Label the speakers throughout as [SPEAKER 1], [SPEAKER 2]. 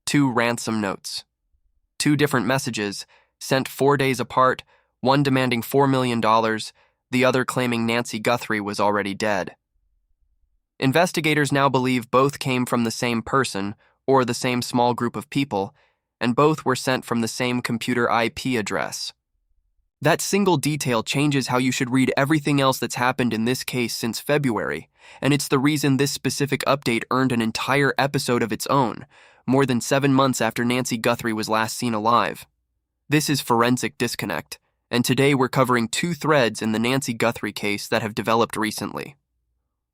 [SPEAKER 1] 2 ransom notes. 2 different messages, sent 4 days apart, one demanding $4 million, the other claiming Nancy Guthrie was already dead. Investigators now believe both came from the same person or the same small group of people, and both were sent from the same computer IP address. That single detail changes how you should read everything else that's happened in this case since February, and it's the reason this specific update earned an entire episode of its own, more than 7 months after Nancy Guthrie was last seen alive. This is Forensic Disconnect, and today we're covering 2 threads in the Nancy Guthrie case that have developed recently.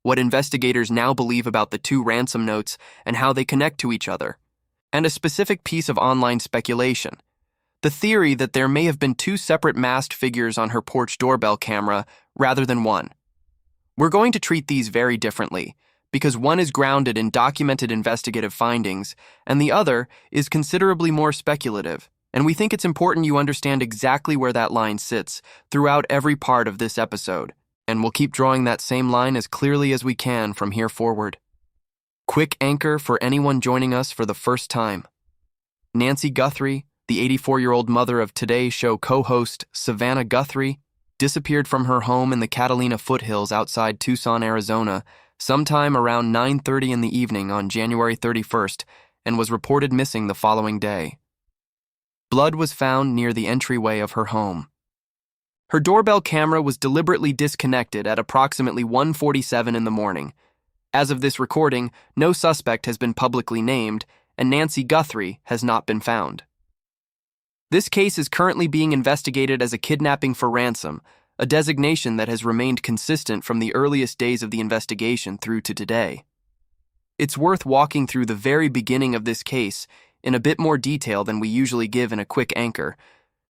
[SPEAKER 1] What investigators now believe about the 2 ransom notes and how they connect to each other, and a specific piece of online speculation. The theory that there may have been 2 separate masked figures on her porch doorbell camera rather than one. We're going to treat these very differently, because one is grounded in documented investigative findings, and the other is considerably more speculative, and we think it's important you understand exactly where that line sits throughout every part of this episode, and we'll keep drawing that same line as clearly as we can from here forward. Quick anchor for anyone joining us for the first time. Nancy Guthrie, the 84-year-old mother of Today Show co-host Savannah Guthrie, disappeared from her home in the Catalina foothills outside Tucson, Arizona, sometime around 9:30 in the evening on January 31st, and was reported missing the following day. Blood was found near the entryway of her home. Her doorbell camera was deliberately disconnected at approximately 1:47 in the morning. As of this recording, no suspect has been publicly named, and Nancy Guthrie has not been found. This case is currently being investigated as a kidnapping for ransom, a designation that has remained consistent from the earliest days of the investigation through to today. It's worth walking through the very beginning of this case in a bit more detail than we usually give in a quick anchor,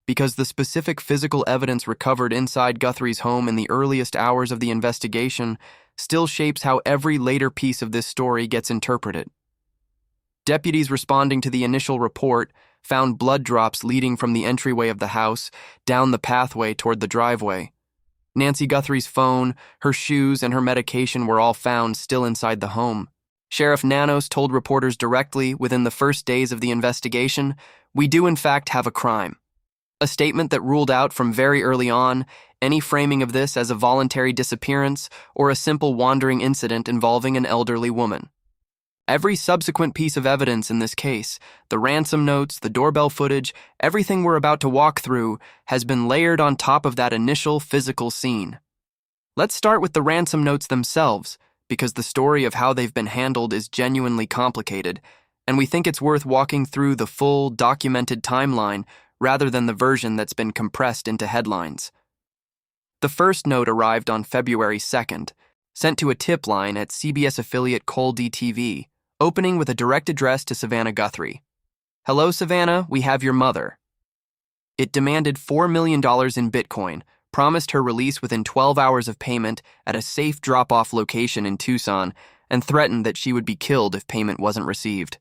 [SPEAKER 1] because the specific physical evidence recovered inside Guthrie's home in the earliest hours of the investigation still shapes how every later piece of this story gets interpreted. Deputies responding to the initial report found blood drops leading from the entryway of the house down the pathway toward the driveway. Nancy Guthrie's phone, her shoes, and her medication were all found still inside the home. Sheriff Nanos told reporters directly within the first days of the investigation, "We do in fact have a crime." A statement that ruled out from very early on any framing of this as a voluntary disappearance or a simple wandering incident involving an elderly woman. Every subsequent piece of evidence in this case, the ransom notes, the doorbell footage, everything we're about to walk through, has been layered on top of that initial physical scene. Let's start with the ransom notes themselves, because the story of how they've been handled is genuinely complicated, and we think it's worth walking through the full, documented timeline rather than the version that's been compressed into headlines. The first note arrived on February 2nd, sent to a tip line at CBS affiliate Cole DTV, opening with a direct address to Savannah Guthrie. "Hello, Savannah, we have your mother." It demanded $4 million in Bitcoin, promised her release within 12 hours of payment at a safe drop-off location in Tucson, and threatened that she would be killed if payment wasn't received.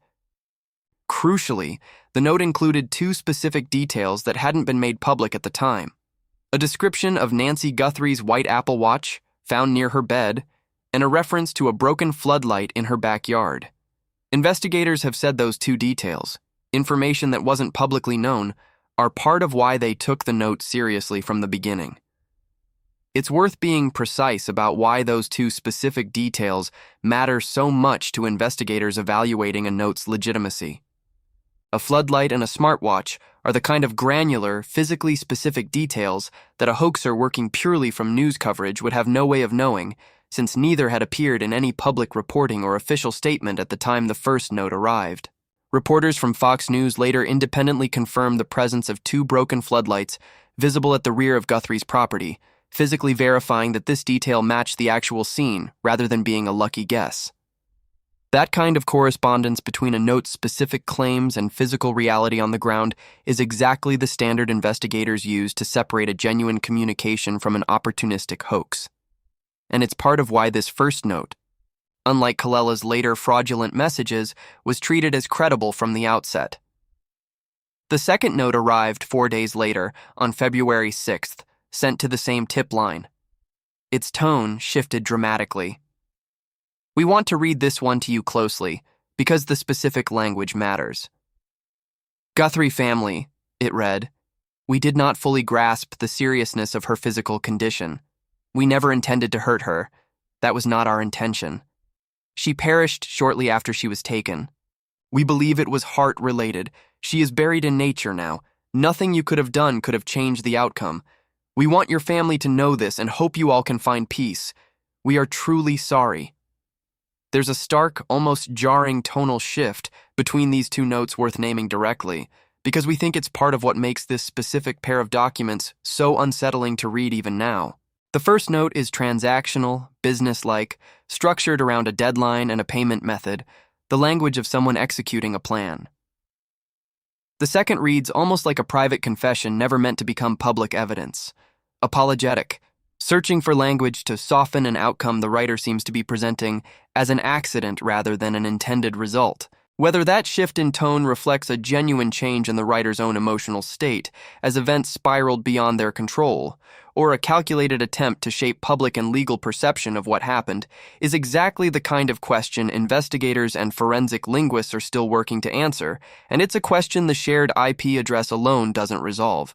[SPEAKER 1] Crucially, the note included 2 specific details that hadn't been made public at the time. A description of Nancy Guthrie's white Apple Watch, found near her bed, and a reference to a broken floodlight in her backyard. Investigators have said those 2 details, information that wasn't publicly known, are part of why they took the note seriously from the beginning. It's worth being precise about why those 2 specific details matter so much to investigators evaluating a note's legitimacy. A floodlight and a smartwatch are the kind of granular, physically specific details that a hoaxer working purely from news coverage would have no way of knowing, since neither had appeared in any public reporting or official statement at the time the first note arrived. Reporters from Fox News later independently confirmed the presence of 2 broken floodlights visible at the rear of Guthrie's property, physically verifying that this detail matched the actual scene rather than being a lucky guess. That kind of correspondence between a note's specific claims and physical reality on the ground is exactly the standard investigators use to separate a genuine communication from an opportunistic hoax. And it's part of why this first note, unlike Collella's later fraudulent messages, was treated as credible from the outset. The second note arrived 4 days later, on February 6th, sent to the same tip line. Its tone shifted dramatically. We want to read this one to you closely, because the specific language matters. Guthrie family, it read. We did not fully grasp the seriousness of her physical condition. We never intended to hurt her. That was not our intention. She perished shortly after she was taken. We believe it was heart-related. She is buried in nature now. Nothing you could have done could have changed the outcome. We want your family to know this and hope you all can find peace. We are truly sorry. There's a stark, almost jarring tonal shift between these two notes worth naming directly, because we think it's part of what makes this specific pair of documents so unsettling to read even now. The first note is transactional, business-like, structured around a deadline and a payment method, the language of someone executing a plan. The second reads almost like a private confession never meant to become public evidence. Apologetic, searching for language to soften an outcome the writer seems to be presenting as an accident rather than an intended result. Whether that shift in tone reflects a genuine change in the writer's own emotional state as events spiraled beyond their control, or a calculated attempt to shape public and legal perception of what happened, is exactly the kind of question investigators and forensic linguists are still working to answer, and it's a question the shared IP address alone doesn't resolve.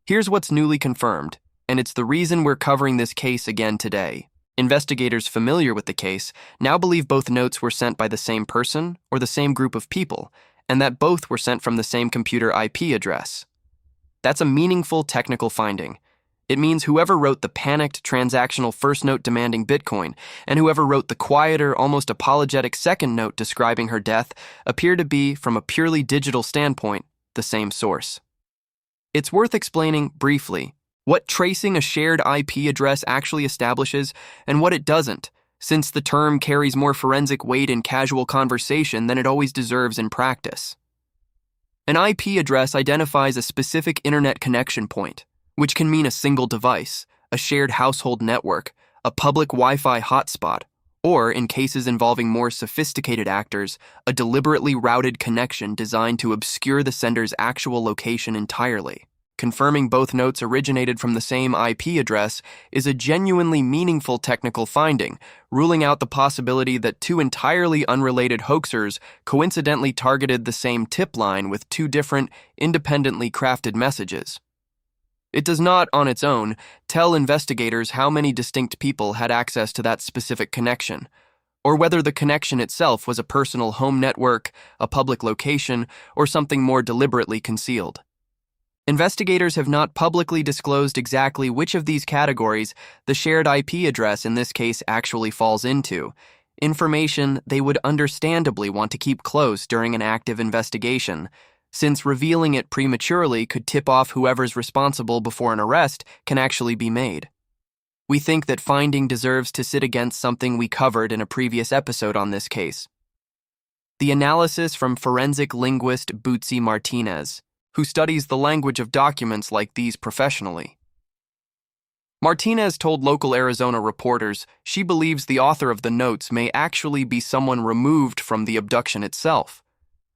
[SPEAKER 1] Here's what's newly confirmed, and it's the reason we're covering this case again today. Investigators familiar with the case now believe both notes were sent by the same person or the same group of people, and that both were sent from the same computer IP address. That's a meaningful technical finding. It means whoever wrote the panicked, transactional first note demanding Bitcoin and whoever wrote the quieter, almost apologetic second note describing her death appear to be, from a purely digital standpoint, the same source. It's worth explaining briefly what tracing a shared IP address actually establishes and what it doesn't, since the term carries more forensic weight in casual conversation than it always deserves in practice. An IP address identifies a specific internet connection point, which can mean a single device, a shared household network, a public Wi-Fi hotspot, or, in cases involving more sophisticated actors, a deliberately routed connection designed to obscure the sender's actual location entirely. Confirming both notes originated from the same IP address is a genuinely meaningful technical finding, ruling out the possibility that two entirely unrelated hoaxers coincidentally targeted the same tip line with two different, independently crafted messages. It does not, on its own, tell investigators how many distinct people had access to that specific connection, or whether the connection itself was a personal home network, a public location, or something more deliberately concealed. Investigators have not publicly disclosed exactly which of these categories the shared IP address in this case actually falls into, information they would understandably want to keep close during an active investigation, since revealing it prematurely could tip off whoever's responsible before an arrest can actually be made. We think that finding deserves to sit against something we covered in a previous episode on this case. The analysis from forensic linguist Bootsy Martinez, who studies the language of documents like these professionally. Martinez told local Arizona reporters she believes the author of the notes may actually be someone removed from the abduction itself,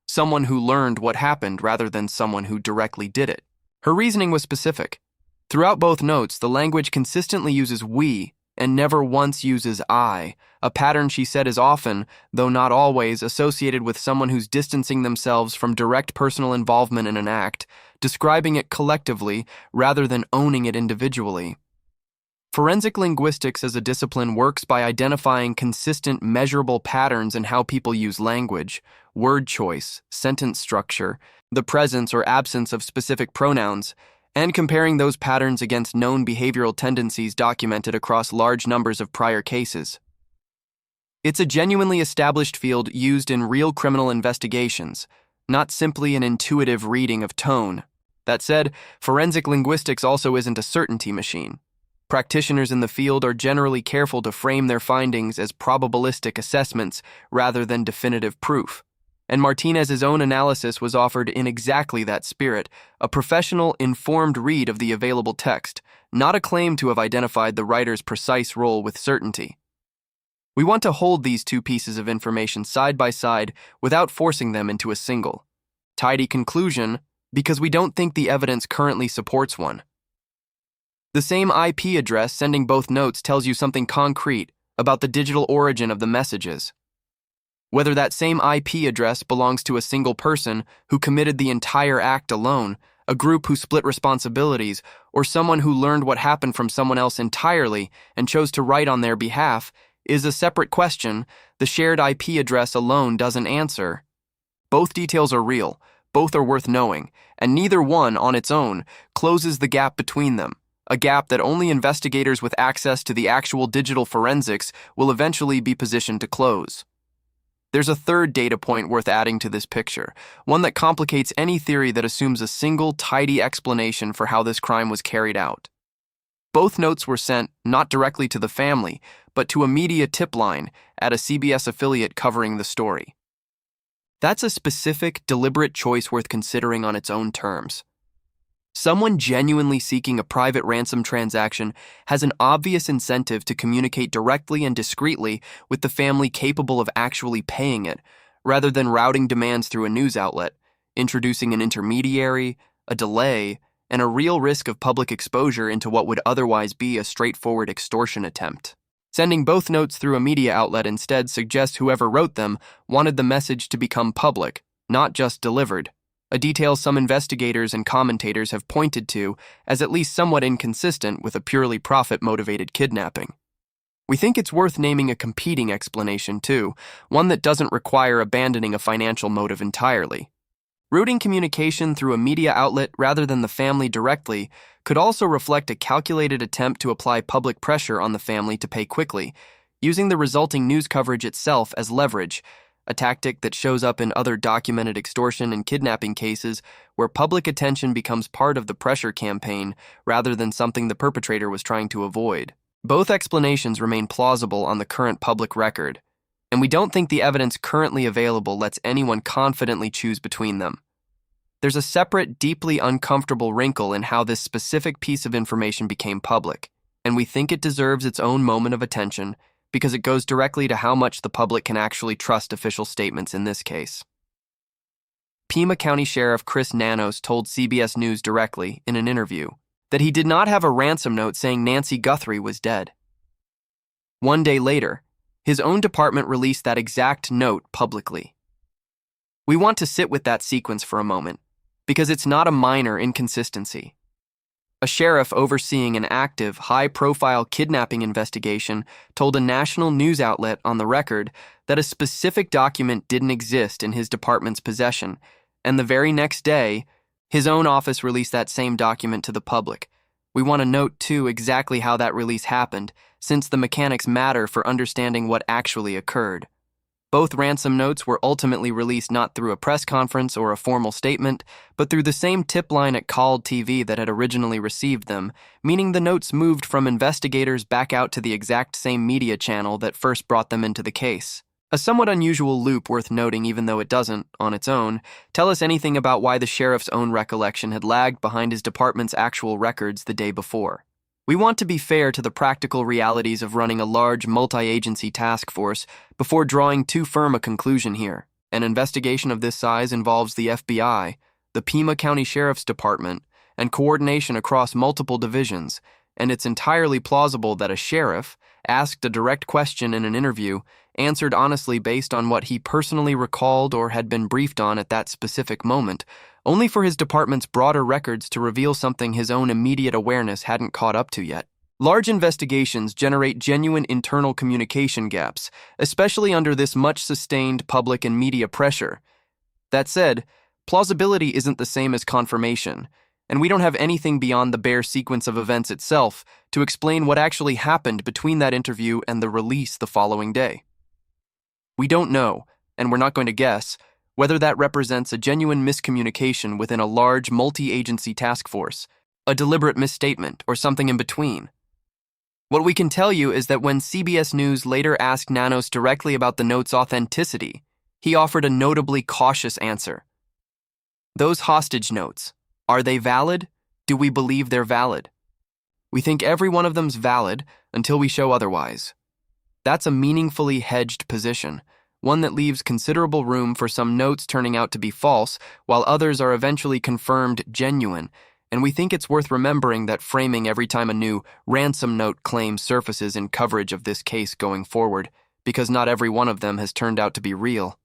[SPEAKER 1] someone who learned what happened rather than someone who directly did it. Her reasoning was specific. Throughout both notes, the language consistently uses we and never once uses I, a pattern she said is often, though not always, associated with someone who's distancing themselves from direct personal involvement in an act, describing it collectively rather than owning it individually. Forensic linguistics as a discipline works by identifying consistent, measurable patterns in how people use language, word choice, sentence structure, the presence or absence of specific pronouns, and comparing those patterns against known behavioral tendencies documented across large numbers of prior cases. It's a genuinely established field used in real criminal investigations, not simply an intuitive reading of tone. That said, forensic linguistics also isn't a certainty machine. Practitioners in the field are generally careful to frame their findings as probabilistic assessments rather than definitive proof. And Martinez's own analysis was offered in exactly that spirit, a professional, informed read of the available text, not a claim to have identified the writer's precise role with certainty. We want to hold these two pieces of information side by side without forcing them into a single, tidy conclusion because we don't think the evidence currently supports one. The same IP address sending both notes tells you something concrete about the digital origin of the messages. Whether that same IP address belongs to a single person who committed the entire act alone, a group who split responsibilities, or someone who learned what happened from someone else entirely and chose to write on their behalf, is a separate question the shared IP address alone doesn't answer. Both details are real, both are worth knowing, and neither one, on its own, closes the gap between them, a gap that only investigators with access to the actual digital forensics will eventually be positioned to close. There's a third data point worth adding to this picture, one that complicates any theory that assumes a single, tidy explanation for how this crime was carried out. Both notes were sent not directly to the family, but to a media tip line at a CBS affiliate covering the story. That's a specific, deliberate choice worth considering on its own terms. Someone genuinely seeking a private ransom transaction has an obvious incentive to communicate directly and discreetly with the family capable of actually paying it, rather than routing demands through a news outlet, introducing an intermediary, a delay, and a real risk of public exposure into what would otherwise be a straightforward extortion attempt. Sending both notes through a media outlet instead suggests whoever wrote them wanted the message to become public, not just delivered, a detail some investigators and commentators have pointed to as at least somewhat inconsistent with a purely profit-motivated kidnapping. We think it's worth naming a competing explanation, too, one that doesn't require abandoning a financial motive entirely. Routing communication through a media outlet rather than the family directly could also reflect a calculated attempt to apply public pressure on the family to pay quickly, using the resulting news coverage itself as leverage, a tactic that shows up in other documented extortion and kidnapping cases where public attention becomes part of the pressure campaign rather than something the perpetrator was trying to avoid. Both explanations remain plausible on the current public record, and we don't think the evidence currently available lets anyone confidently choose between them. There's a separate, deeply uncomfortable wrinkle in how this specific piece of information became public, and we think it deserves its own moment of attention because it goes directly to how much the public can actually trust official statements in this case. Pima County Sheriff Chris Nanos told CBS News directly, in an interview, that he did not have a ransom note saying Nancy Guthrie was dead. One day later, his own department released that exact note publicly. We want to sit with that sequence for a moment, because it's not a minor inconsistency. A sheriff overseeing an active, high-profile kidnapping investigation told a national news outlet on the record that a specific document didn't exist in his department's possession, and the very next day, his own office released that same document to the public. We want to note, too, exactly how that release happened, since the mechanics matter for understanding what actually occurred. Both ransom notes were ultimately released not through a press conference or a formal statement, but through the same tip line at Called TV that had originally received them, meaning the notes moved from investigators back out to the exact same media channel that first brought them into the case. A somewhat unusual loop worth noting, even though it doesn't, on its own, tell us anything about why the sheriff's own recollection had lagged behind his department's actual records the day before. We want to be fair to the practical realities of running a large multi-agency task force before drawing too firm a conclusion here. An investigation of this size involves the FBI, the Pima County Sheriff's Department, and coordination across multiple divisions, and it's entirely plausible that a sheriff, asked a direct question in an interview, answered honestly based on what he personally recalled or had been briefed on at that specific moment, only for his department's broader records to reveal something his own immediate awareness hadn't caught up to yet. Large investigations generate genuine internal communication gaps, especially under this much-sustained public and media pressure. That said, plausibility isn't the same as confirmation, and we don't have anything beyond the bare sequence of events itself to explain what actually happened between that interview and the release the following day. We don't know, and we're not going to guess, whether that represents a genuine miscommunication within a large multi-agency task force, a deliberate misstatement, or something in between. What we can tell you is that when CBS News later asked Nanos directly about the note's authenticity, he offered a notably cautious answer. Those hostage notes, are they valid? Do we believe they're valid? We think every one of them's valid until we show otherwise. That's a meaningfully hedged position, one that leaves considerable room for some notes turning out to be false, while others are eventually confirmed genuine, and we think it's worth remembering that framing every time a new ransom note claim surfaces in coverage of this case going forward because not every one of them has turned out to be real.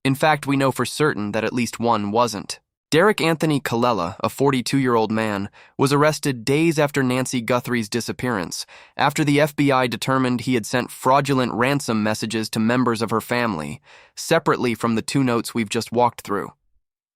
[SPEAKER 1] In fact, we know for certain that at least one wasn't. Derek Anthony Colella, a 42-year-old man, was arrested days after Nancy Guthrie's disappearance, after the FBI determined he had sent fraudulent ransom messages to members of her family, separately from the 2 notes we've just walked through.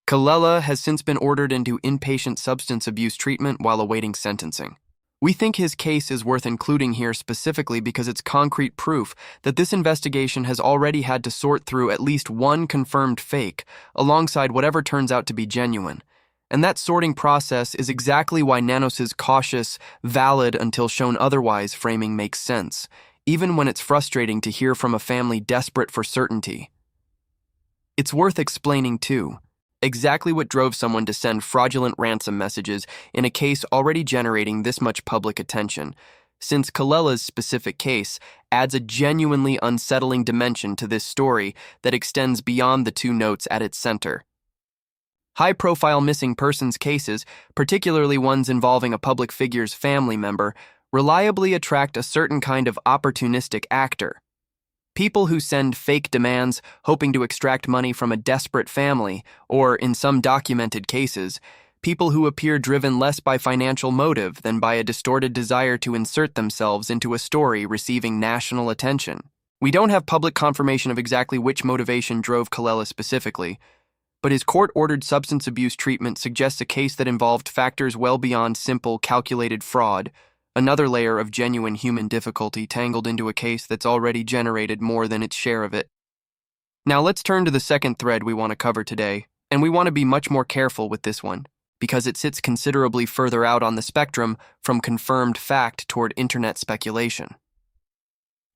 [SPEAKER 1] Colella has since been ordered into inpatient substance abuse treatment while awaiting sentencing. We think his case is worth including here specifically because it's concrete proof that this investigation has already had to sort through at least one confirmed fake, alongside whatever turns out to be genuine. And that sorting process is exactly why Nanos's cautious, valid until shown otherwise framing makes sense, even when it's frustrating to hear from a family desperate for certainty. It's worth explaining, too, exactly what drove someone to send fraudulent ransom messages in a case already generating this much public attention, since Colella's specific case adds a genuinely unsettling dimension to this story that extends beyond the 2 notes at its center. High-profile missing persons cases, particularly ones involving a public figure's family member, reliably attract a certain kind of opportunistic actor. People who send fake demands hoping to extract money from a desperate family, or, in some documented cases, people who appear driven less by financial motive than by a distorted desire to insert themselves into a story receiving national attention. We don't have public confirmation of exactly which motivation drove Colella specifically, but his court-ordered substance abuse treatment suggests a case that involved factors well beyond simple, calculated fraud, another layer of genuine human difficulty tangled into a case that's already generated more than its share of it. Now let's turn to the second thread we want to cover today, and we want to be much more careful with this one, because it sits considerably further out on the spectrum from confirmed fact toward internet speculation.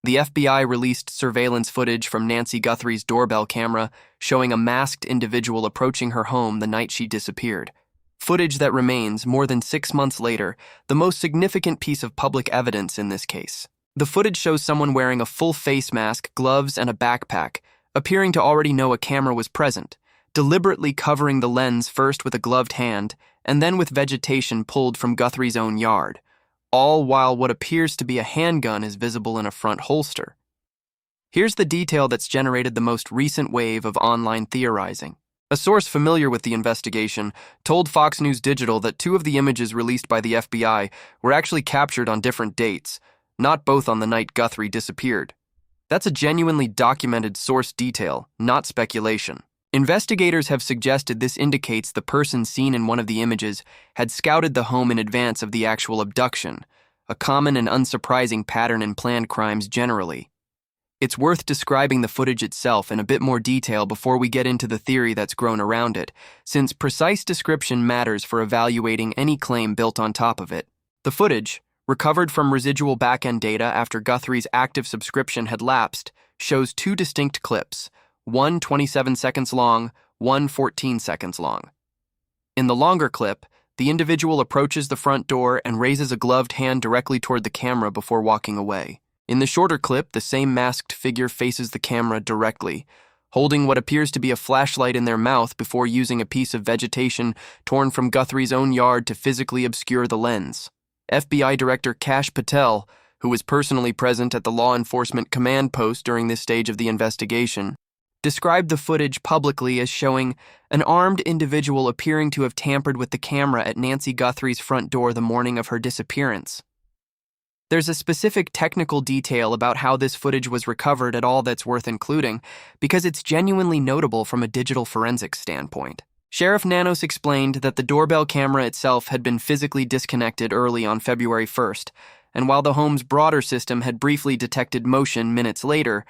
[SPEAKER 1] The FBI released surveillance footage from Nancy Guthrie's doorbell camera showing a masked individual approaching her home the night she disappeared. Footage that remains, more than 6 months later, the most significant piece of public evidence in this case. The footage shows someone wearing a full face mask, gloves, and a backpack, appearing to already know a camera was present, deliberately covering the lens first with a gloved hand, and then with vegetation pulled from Guthrie's own yard, all while what appears to be a handgun is visible in a front holster. Here's the detail that's generated the most recent wave of online theorizing. A source familiar with the investigation told Fox News Digital that 2 of the images released by the FBI were actually captured on different dates, not both on the night Guthrie disappeared. That's a genuinely documented source detail, not speculation. Investigators have suggested this indicates the person seen in one of the images had scouted the home in advance of the actual abduction, a common and unsurprising pattern in planned crimes generally. It's worth describing the footage itself in a bit more detail before we get into the theory that's grown around it, since precise description matters for evaluating any claim built on top of it. The footage, recovered from residual back-end data after Guthrie's active subscription had lapsed, shows 2 distinct clips, one 27 seconds long, one 14 seconds long. In the longer clip, the individual approaches the front door and raises a gloved hand directly toward the camera before walking away. In the shorter clip, the same masked figure faces the camera directly, holding what appears to be a flashlight in their mouth before using a piece of vegetation torn from Guthrie's own yard to physically obscure the lens. FBI Director Kash Patel, who was personally present at the law enforcement command post during this stage of the investigation, described the footage publicly as showing an armed individual appearing to have tampered with the camera at Nancy Guthrie's front door the morning of her disappearance. There's a specific technical detail about how this footage was recovered at all that's worth including, because it's genuinely notable from a digital forensics standpoint. Sheriff Nanos explained that the doorbell camera itself had been physically disconnected early on February 1st, and while the home's broader system had briefly detected motion minutes later,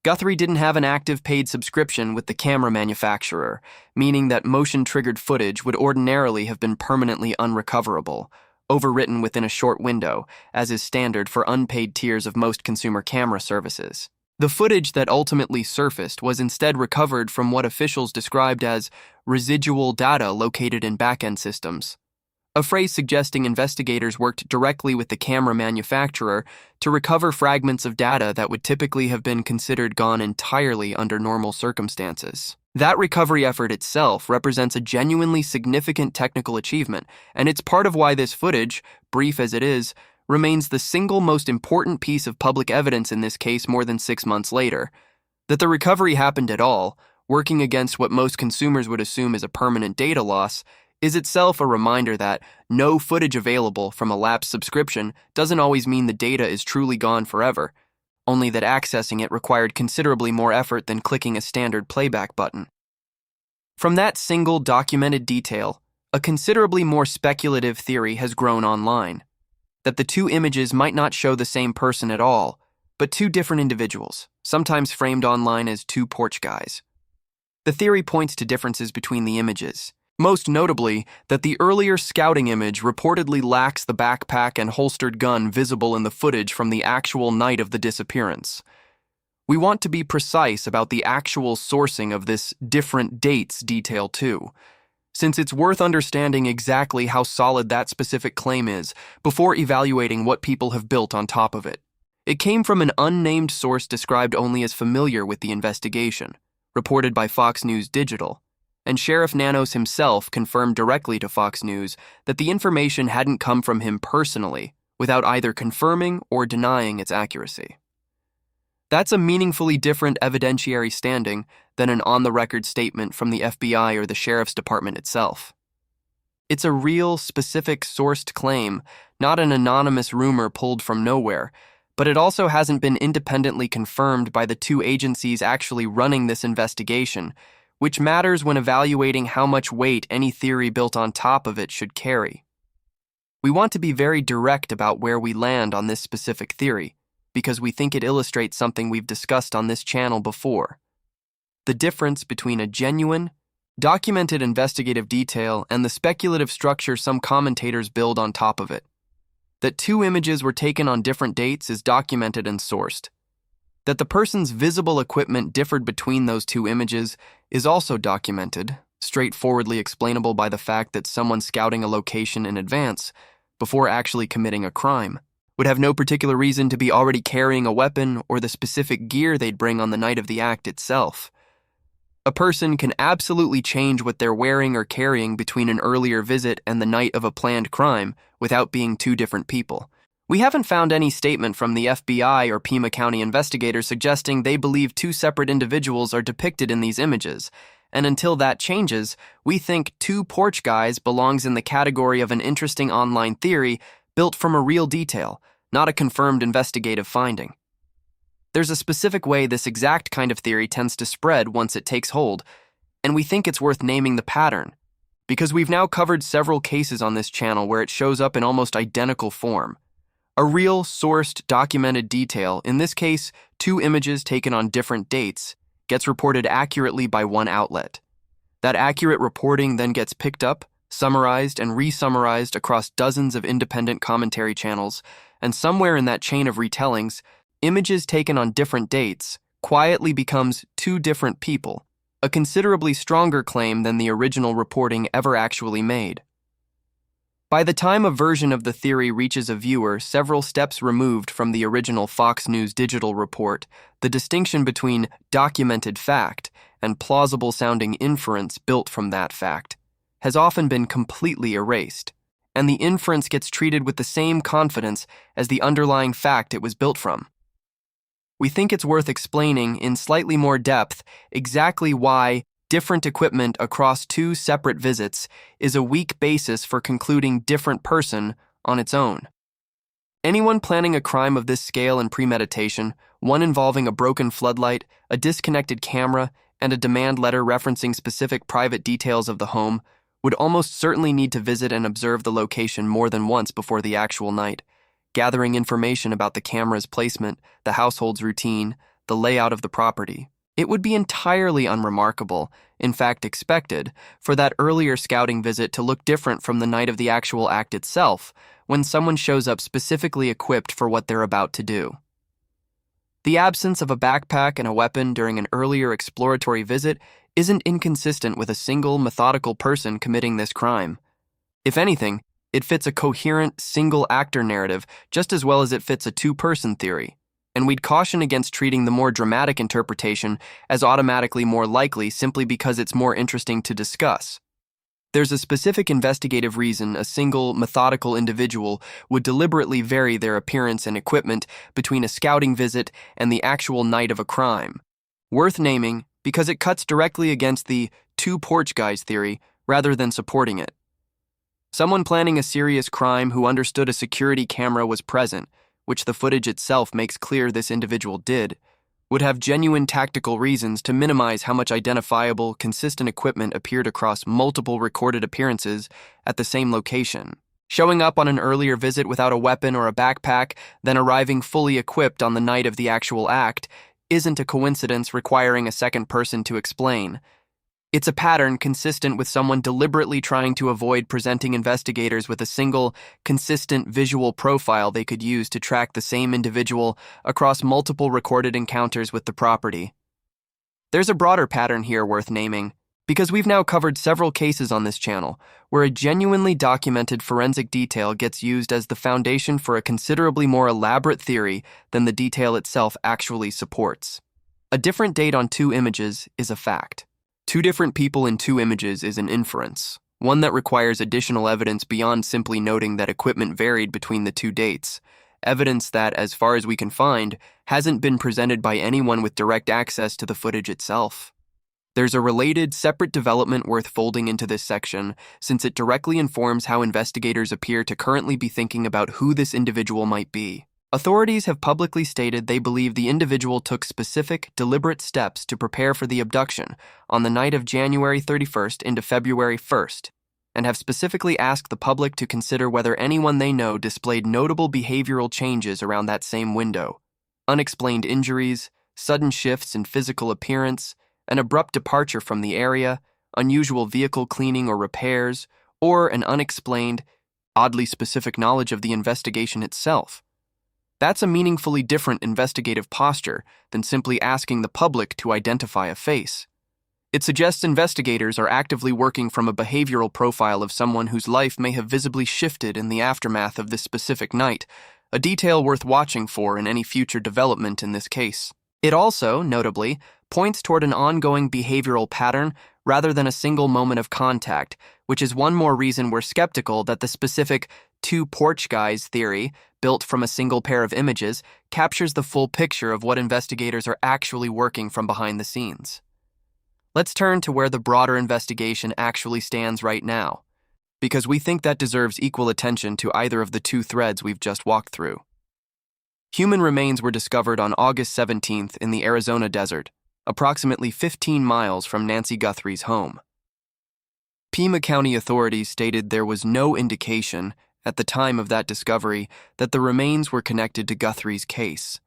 [SPEAKER 1] Guthrie didn't have an active paid subscription with the camera manufacturer, meaning that motion-triggered footage would ordinarily have been permanently unrecoverable, overwritten within a short window, as is standard for unpaid tiers of most consumer camera services. The footage that ultimately surfaced was instead recovered from what officials described as residual data located in back-end systems, a phrase suggesting investigators worked directly with the camera manufacturer to recover fragments of data that would typically have been considered gone entirely under normal circumstances. That recovery effort itself represents a genuinely significant technical achievement, and it's part of why this footage, brief as it is, remains the single most important piece of public evidence in this case more than 6 months later. That the recovery happened at all, working against what most consumers would assume is a permanent data loss, is itself a reminder that no footage available from a lapsed subscription doesn't always mean the data is truly gone forever, only that accessing it required considerably more effort than clicking a standard playback button. From that single documented detail, a considerably more speculative theory has grown online, that the two images might not show the same person at all, but two different individuals, sometimes framed online as two porch guys. The theory points to differences between the images, most notably that the earlier scouting image reportedly lacks the backpack and holstered gun visible in the footage from the actual night of the disappearance. We want to be precise about the actual sourcing of this different dates detail too, since it's worth understanding exactly how solid that specific claim is before evaluating what people have built on top of it. It came from an unnamed source described only as familiar with the investigation, reported by Fox News Digital, and Sheriff Nanos himself confirmed directly to Fox News that the information hadn't come from him personally, without either confirming or denying its accuracy. That's a meaningfully different evidentiary standing than an on-the-record statement from the FBI or the Sheriff's Department itself. It's a real, specific, sourced claim, not an anonymous rumor pulled from nowhere, but it also hasn't been independently confirmed by the two agencies actually running this investigation, which matters when evaluating how much weight any theory built on top of it should carry. We want to be very direct about where we land on this specific theory, because we think it illustrates something we've discussed on this channel before: the difference between a genuine, documented investigative detail and the speculative structure some commentators build on top of it. That two images were taken on different dates is documented and sourced. That the person's visible equipment differed between those two images is also documented, straightforwardly explainable by the fact that someone scouting a location in advance, before actually committing a crime, would have no particular reason to be already carrying a weapon or the specific gear they'd bring on the night of the act itself. A person can absolutely change what they're wearing or carrying between an earlier visit and the night of a planned crime without being two different people. We haven't found any statement from the FBI or Pima County investigators suggesting they believe two separate individuals are depicted in these images, and until that changes, we think two porch guys belongs in the category of an interesting online theory built from a real detail, not a confirmed investigative finding. There's a specific way this exact kind of theory tends to spread once it takes hold, and we think it's worth naming the pattern, because we've now covered several cases on this channel where it shows up in almost identical form. A real, sourced, documented detail, in this case, two images taken on different dates, gets reported accurately by one outlet. That accurate reporting then gets picked up, summarized, and re-summarized across dozens of independent commentary channels, and somewhere in that chain of retellings, images taken on different dates quietly becomes two different people, a considerably stronger claim than the original reporting ever actually made. By the time a version of the theory reaches a viewer several steps removed from the original Fox News Digital report, the distinction between documented fact and plausible-sounding inference built from that fact has often been completely erased, and the inference gets treated with the same confidence as the underlying fact it was built from. We think it's worth explaining in slightly more depth exactly why different equipment across two separate visits is a weak basis for concluding different person on its own. Anyone planning a crime of this scale and premeditation, one involving a broken floodlight, a disconnected camera, and a demand letter referencing specific private details of the home, would almost certainly need to visit and observe the location more than once before the actual night, gathering information about the camera's placement, the household's routine, the layout of the property. It would be entirely unremarkable, in fact expected, for that earlier scouting visit to look different from the night of the actual act itself, when someone shows up specifically equipped for what they're about to do. The absence of a backpack and a weapon during an earlier exploratory visit isn't inconsistent with a single, methodical person committing this crime. If anything, it fits a coherent, single-actor narrative just as well as it fits a two-person theory, and we'd caution against treating the more dramatic interpretation as automatically more likely simply because it's more interesting to discuss. There's a specific investigative reason a single, methodical individual would deliberately vary their appearance and equipment between a scouting visit and the actual night of a crime. Worth naming because it cuts directly against the two porch guys theory rather than supporting it. Someone planning a serious crime who understood a security camera was present, which the footage itself makes clear this individual did, would have genuine tactical reasons to minimize how much identifiable, consistent equipment appeared across multiple recorded appearances at the same location. Showing up on an earlier visit without a weapon or a backpack, then arriving fully equipped on the night of the actual act, isn't a coincidence requiring a second person to explain. It's a pattern consistent with someone deliberately trying to avoid presenting investigators with a single, consistent visual profile they could use to track the same individual across multiple recorded encounters with the property. There's a broader pattern here worth naming, because we've now covered several cases on this channel where a genuinely documented forensic detail gets used as the foundation for a considerably more elaborate theory than the detail itself actually supports. A different date on two images is a fact. Two different people in two images is an inference, one that requires additional evidence beyond simply noting that equipment varied between the two dates, evidence that, as far as we can find, hasn't been presented by anyone with direct access to the footage itself. There's a related, separate development worth folding into this section, since it directly informs how investigators appear to currently be thinking about who this individual might be. Authorities have publicly stated they believe the individual took specific, deliberate steps to prepare for the abduction on the night of January 31st into February 1st, and have specifically asked the public to consider whether anyone they know displayed notable behavioral changes around that same window. Unexplained injuries, sudden shifts in physical appearance, an abrupt departure from the area, unusual vehicle cleaning or repairs, or an unexplained, oddly specific knowledge of the investigation itself. That's a meaningfully different investigative posture than simply asking the public to identify a face. It suggests investigators are actively working from a behavioral profile of someone whose life may have visibly shifted in the aftermath of this specific night, a detail worth watching for in any future development in this case. It also, notably, points toward an ongoing behavioral pattern rather than a single moment of contact, which is one more reason we're skeptical that the specific two porch guys theory, built from a single pair of images, captures the full picture of what investigators are actually working from behind the scenes. Let's turn to where the broader investigation actually stands right now, because we think that deserves equal attention to either of the two threads we've just walked through. Human remains were discovered on August 17th in the Arizona desert, approximately 15 miles from Nancy Guthrie's home. Pima County authorities stated there was no indication at the time of that discovery that the remains were connected to Guthrie's case.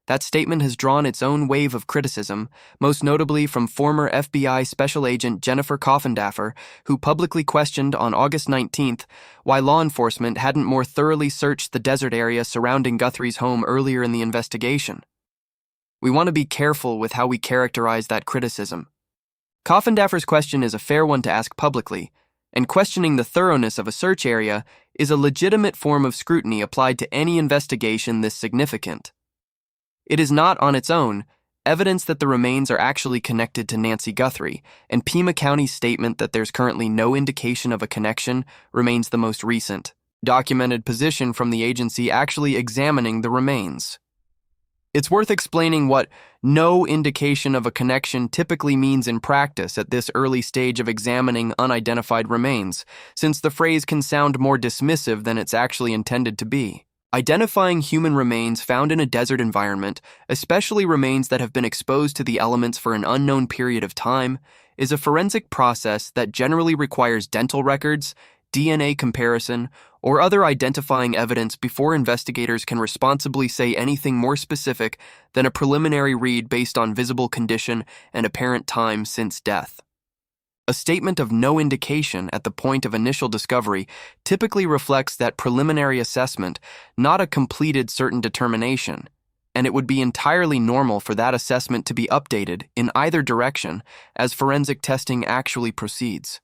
[SPEAKER 1] That statement has drawn its own wave of criticism, most notably from former FBI Special Agent Jennifer Coffindaffer, who publicly questioned on August 19th why law enforcement hadn't more thoroughly searched the desert area surrounding Guthrie's home earlier in the investigation. We want to be careful with how we characterize that criticism. Coffindaffer's question is a fair one to ask publicly, and questioning the thoroughness of a search area is a legitimate form of scrutiny applied to any investigation this significant. It is not, on its own, evidence that the remains are actually connected to Nancy Guthrie, and Pima County's statement that there's currently no indication of a connection remains the most recent, documented position from the agency actually examining the remains. It's worth explaining what no indication of a connection typically means in practice at this early stage of examining unidentified remains, since the phrase can sound more dismissive than it's actually intended to be. Identifying human remains found in a desert environment, especially remains that have been exposed to the elements for an unknown period of time, is a forensic process that generally requires dental records, DNA comparison, or other identifying evidence before investigators can responsibly say anything more specific than a preliminary read based on visible condition and apparent time since death. A statement of no indication at the point of initial discovery typically reflects that preliminary assessment, not a completed certain determination, and it would be entirely normal for that assessment to be updated in either direction as forensic testing actually proceeds.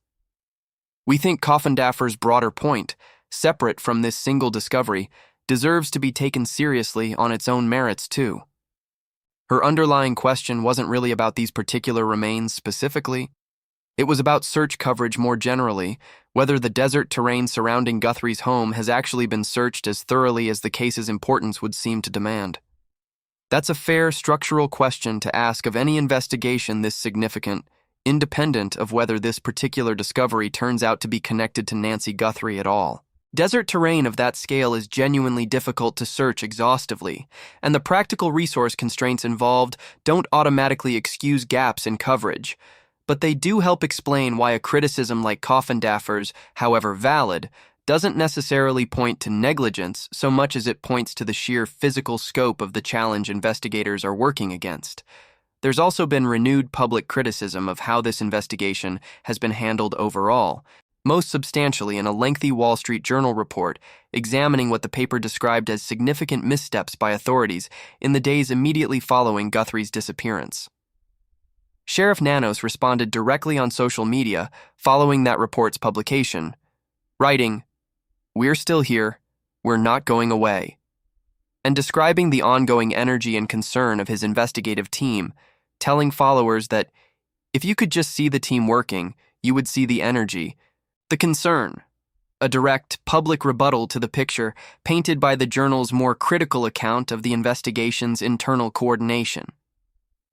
[SPEAKER 1] We think Coffindaffer's broader point, separate from this single discovery, deserves to be taken seriously on its own merits too. Her underlying question wasn't really about these particular remains specifically. It was about search coverage more generally, whether the desert terrain surrounding Guthrie's home has actually been searched as thoroughly as the case's importance would seem to demand. That's a fair structural question to ask of any investigation this significant, independent of whether this particular discovery turns out to be connected to Nancy Guthrie at all. Desert terrain of that scale is genuinely difficult to search exhaustively, and the practical resource constraints involved don't automatically excuse gaps in coverage, but they do help explain why a criticism like Coffin Daffer's, however valid, doesn't necessarily point to negligence so much as it points to the sheer physical scope of the challenge investigators are working against. There's also been renewed public criticism of how this investigation has been handled overall, most substantially in a lengthy Wall Street Journal report examining what the paper described as significant missteps by authorities in the days immediately following Guthrie's disappearance. Sheriff Nanos responded directly on social media following that report's publication, writing, "We're still here, we're not going away," and describing the ongoing energy and concern of his investigative team, telling followers that if you could just see the team working, you would see the energy, the concern, a direct public rebuttal to the picture painted by the Journal's more critical account of the investigation's internal coordination.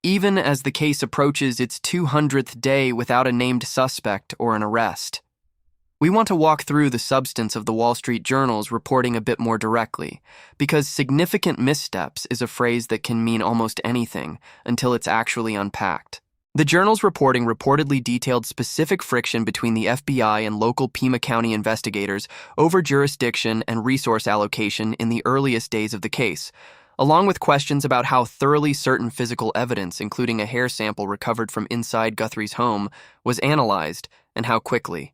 [SPEAKER 1] Even as the case approaches its 200th day without a named suspect or an arrest. We want to walk through the substance of the Wall Street Journal's reporting a bit more directly, because significant missteps is a phrase that can mean almost anything until it's actually unpacked. The Journal's reporting reportedly detailed specific friction between the FBI and local Pima County investigators over jurisdiction and resource allocation in the earliest days of the case, along with questions about how thoroughly certain physical evidence, including a hair sample recovered from inside Guthrie's home, was analyzed, and how quickly.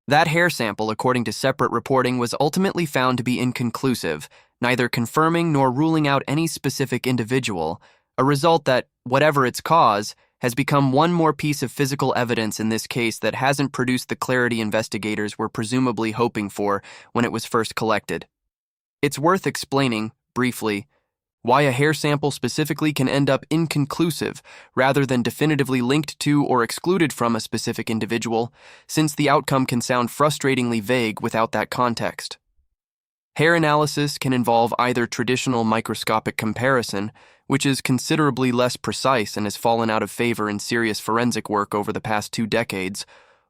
[SPEAKER 1] That hair sample, according to separate reporting, was ultimately found to be inconclusive, neither confirming nor ruling out any specific individual, a result that, whatever its cause, has become one more piece of physical evidence in this case that hasn't produced the clarity investigators were presumably hoping for when it was first collected. It's worth explaining, briefly, why a hair sample specifically can end up inconclusive rather than definitively linked to or excluded from a specific individual, since the outcome can sound frustratingly vague without that context. Hair analysis can involve either traditional microscopic comparison, which is considerably less precise and has fallen out of favor in serious forensic work over the past 2 decades,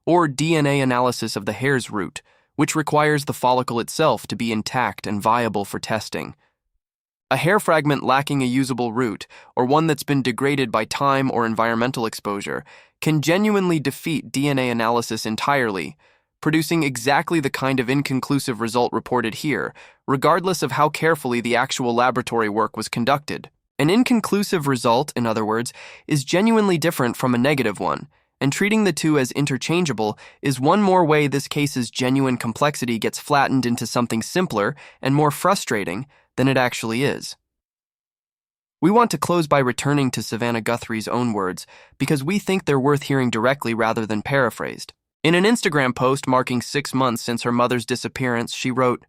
[SPEAKER 1] or DNA analysis of the hair's root, which requires the follicle itself to be intact and viable for testing. A hair fragment lacking a usable root, or one that's been degraded by time or environmental exposure, can genuinely defeat DNA analysis entirely, producing exactly the kind of inconclusive result reported here, regardless of how carefully the actual laboratory work was conducted. An inconclusive result, in other words, is genuinely different from a negative one, and treating the two as interchangeable is one more way this case's genuine complexity gets flattened into something simpler and more frustrating than it actually is. We want to close by returning to Savannah Guthrie's own words because we think they're worth hearing directly rather than paraphrased. In an Instagram post marking 6 months since her mother's disappearance, she wrote,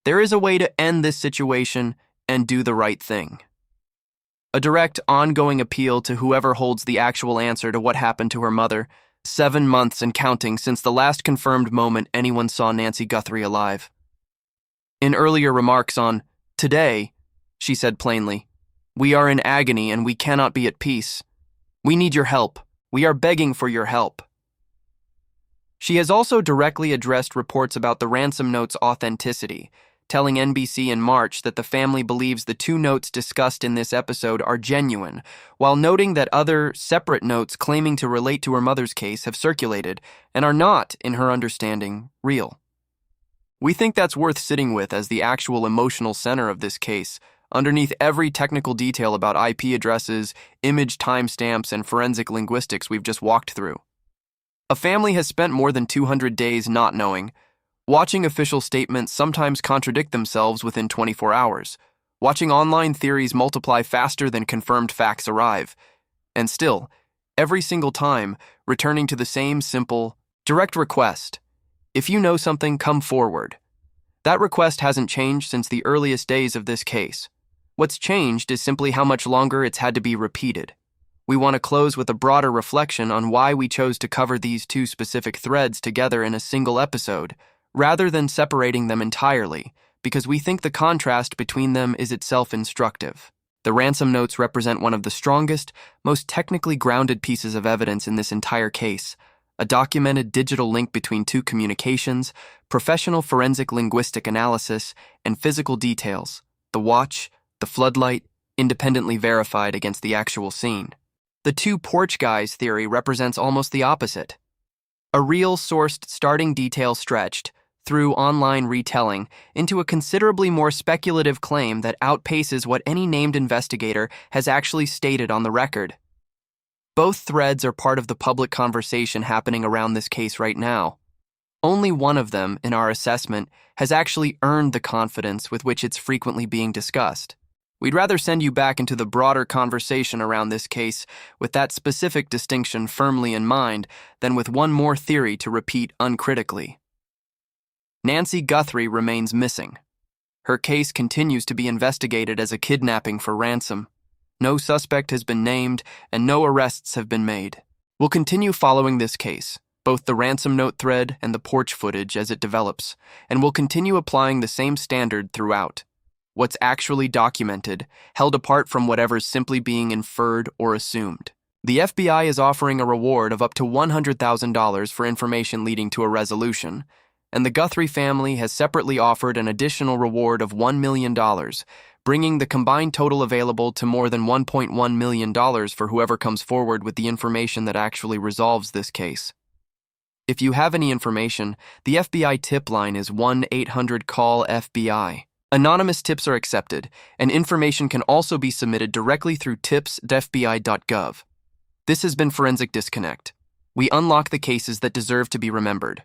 [SPEAKER 1] "There is a way to end this situation and do the right thing." A direct, ongoing appeal to whoever holds the actual answer to what happened to her mother, 7 months and counting since the last confirmed moment anyone saw Nancy Guthrie alive. In earlier remarks on Today, she said plainly, "We are in agony and we cannot be at peace. We need your help. We are begging for your help." She has also directly addressed reports about the ransom note's authenticity, telling NBC in March that the family believes the 2 notes discussed in this episode are genuine, while noting that other, separate notes claiming to relate to her mother's case have circulated and are not, in her understanding, real. We think that's worth sitting with as the actual emotional center of this case, underneath every technical detail about IP addresses, image timestamps, and forensic linguistics we've just walked through. A family has spent more than 200 days not knowing, watching official statements sometimes contradict themselves within 24 hours, watching online theories multiply faster than confirmed facts arrive, and still, every single time, returning to the same simple, direct request. If you know something, come forward. That request hasn't changed since the earliest days of this case. What's changed is simply how much longer it's had to be repeated. We want to close with a broader reflection on why we chose to cover these two specific threads together in a single episode, rather than separating them entirely, because we think the contrast between them is itself instructive. The ransom notes represent one of the strongest, most technically grounded pieces of evidence in this entire case, a documented digital link between two communications, professional forensic linguistic analysis, and physical details, the watch, the floodlight, independently verified against the actual scene. The two porch guys theory represents almost the opposite. A real sourced starting detail stretched, through online retelling, into a considerably more speculative claim that outpaces what any named investigator has actually stated on the record. Both threads are part of the public conversation happening around this case right now. Only one of them, in our assessment, has actually earned the confidence with which it's frequently being discussed. We'd rather send you back into the broader conversation around this case with that specific distinction firmly in mind than with one more theory to repeat uncritically. Nancy Guthrie remains missing. Her case continues to be investigated as a kidnapping for ransom. No suspect has been named, and no arrests have been made. We'll continue following this case, both the ransom note thread and the porch footage as it develops, and we'll continue applying the same standard throughout. What's actually documented, held apart from whatever's simply being inferred or assumed. The FBI is offering a reward of up to $100,000 for information leading to a resolution, and the Guthrie family has separately offered an additional reward of $1 million, bringing the combined total available to more than $1.1 million for whoever comes forward with the information that actually resolves this case. If you have any information, the FBI tip line is 1-800-CALL-FBI. Anonymous tips are accepted, and information can also be submitted directly through tips.fbi.gov. This has been Forensic Disconnect. We unlock the cases that deserve to be remembered.